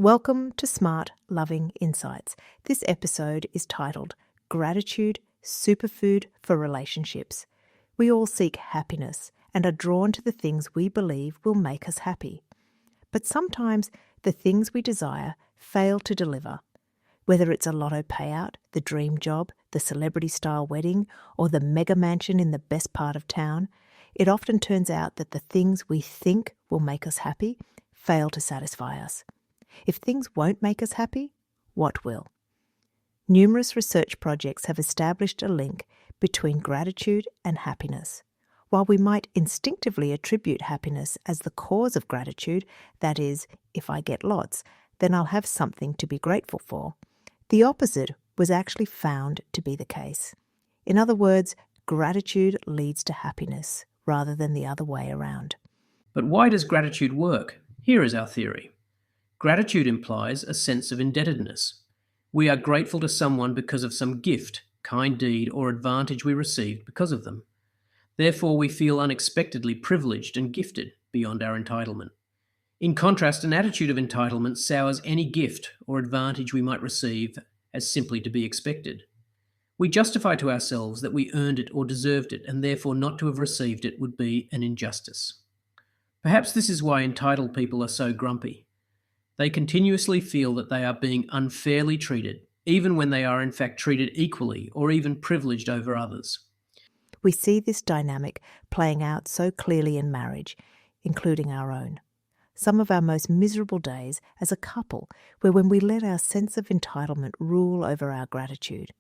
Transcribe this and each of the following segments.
Welcome to Smart Loving Insights. This episode is titled Gratitude, Superfood for Relationships. We all seek happiness and are drawn to the things we believe will make us happy. But sometimes the things we desire fail to deliver. Whether it's a lotto payout, the dream job, the celebrity-style wedding, or the mega mansion in the best part of town, it often turns out that the things we think will make us happy fail to satisfy us. If things won't make us happy, what will? Numerous research projects have established a link between gratitude and happiness. While we might instinctively attribute happiness as the cause of gratitude, that is, if I get lots, then I'll have something to be grateful for, the opposite was actually found to be the case. In other words, gratitude leads to happiness rather than the other way around. But why does gratitude work? Here is our theory. Gratitude implies a sense of indebtedness. We are grateful to someone because of some gift, kind deed, or advantage we received because of them. Therefore, we feel unexpectedly privileged and gifted beyond our entitlement. In contrast, an attitude of entitlement sours any gift or advantage we might receive as simply to be expected. We justify to ourselves that we earned it or deserved it, and therefore not to have received it would be an injustice. Perhaps this is why entitled people are so grumpy. They continuously feel that they are being unfairly treated, even when they are in fact treated equally or even privileged over others. We see this dynamic playing out so clearly in marriage, including our own. Some of our most miserable days as a couple were when we let our sense of entitlement rule over our gratitude.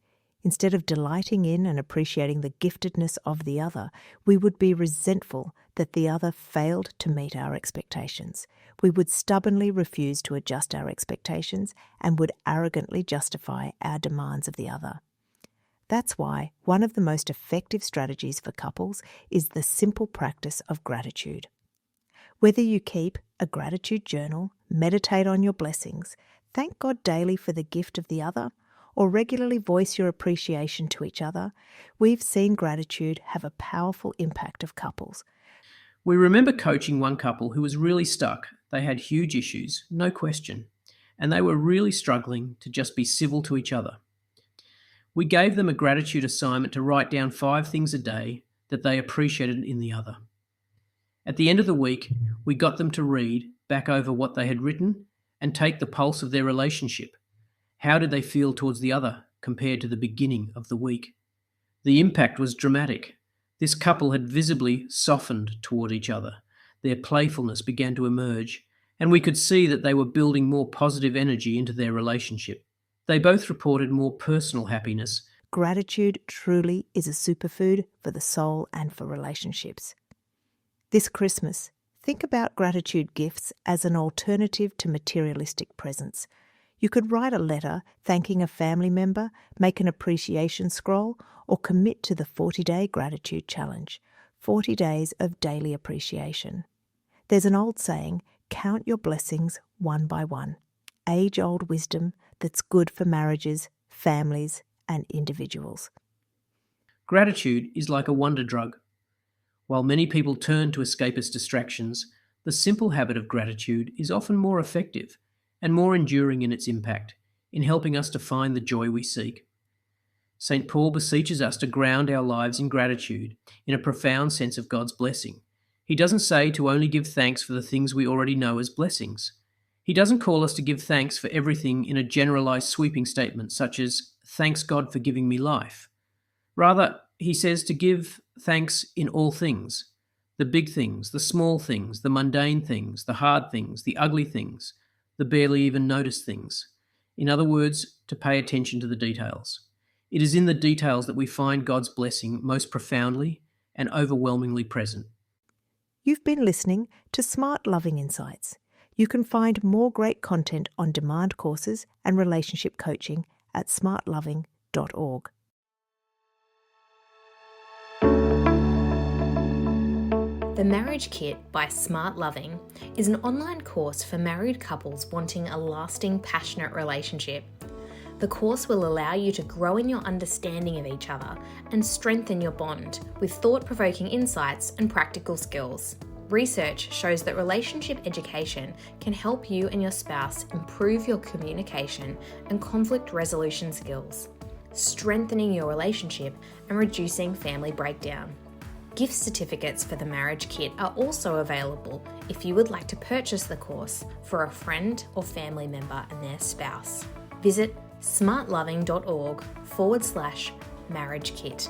Instead of delighting in and appreciating the giftedness of the other, we would be resentful that the other failed to meet our expectations. We would stubbornly refuse to adjust our expectations and would arrogantly justify our demands of the other. That's why one of the most effective strategies for couples is the simple practice of gratitude. Whether you keep a gratitude journal, meditate on your blessings, thank God daily for the gift of the other, or regularly voice your appreciation to each other, we've seen gratitude have a powerful impact of couples. We remember coaching one couple who was really stuck. They had huge issues, no question, and they were really struggling to just be civil to each other. We gave them a gratitude assignment to write down 5 things a day that they appreciated in the other. At the end of the week, we got them to read back over what they had written and take the pulse of their relationship. How did they feel towards the other compared to the beginning of the week? The impact was dramatic. This couple had visibly softened toward each other. Their playfulness began to emerge, and we could see that they were building more positive energy into their relationship. They both reported more personal happiness. Gratitude truly is a superfood for the soul and for relationships. This Christmas, think about gratitude gifts as an alternative to materialistic presents. You could write a letter thanking a family member, make an appreciation scroll, or commit to the 40-day gratitude challenge, 40 days of daily appreciation. There's an old saying, count your blessings one by one, age-old wisdom that's good for marriages, families, and individuals. Gratitude is like a wonder drug. While many people turn to escapist distractions, the simple habit of gratitude is often more effective and more enduring in its impact, in helping us to find the joy we seek. St. Paul beseeches us to ground our lives in gratitude, in a profound sense of God's blessing. He doesn't say to only give thanks for the things we already know as blessings. He doesn't call us to give thanks for everything in a generalized sweeping statement such as, thanks God for giving me life. Rather, he says to give thanks in all things, the big things, the small things, the mundane things, the hard things, the ugly things, the barely even noticed things. In other words, to pay attention to the details. It is in the details that we find God's blessing most profoundly and overwhelmingly present. You've been listening to Smart Loving Insights. You can find more great content on demand courses and relationship coaching at smartloving.org. The Marriage Kit by SmartLoving is an online course for married couples wanting a lasting, passionate relationship. The course will allow you to grow in your understanding of each other and strengthen your bond with thought-provoking insights and practical skills. Research shows that relationship education can help you and your spouse improve your communication and conflict resolution skills, strengthening your relationship and reducing family breakdown. Gift certificates for the Marriage Kit are also available if you would like to purchase the course for a friend or family member and their spouse. Visit smartloving.org/marriage kit.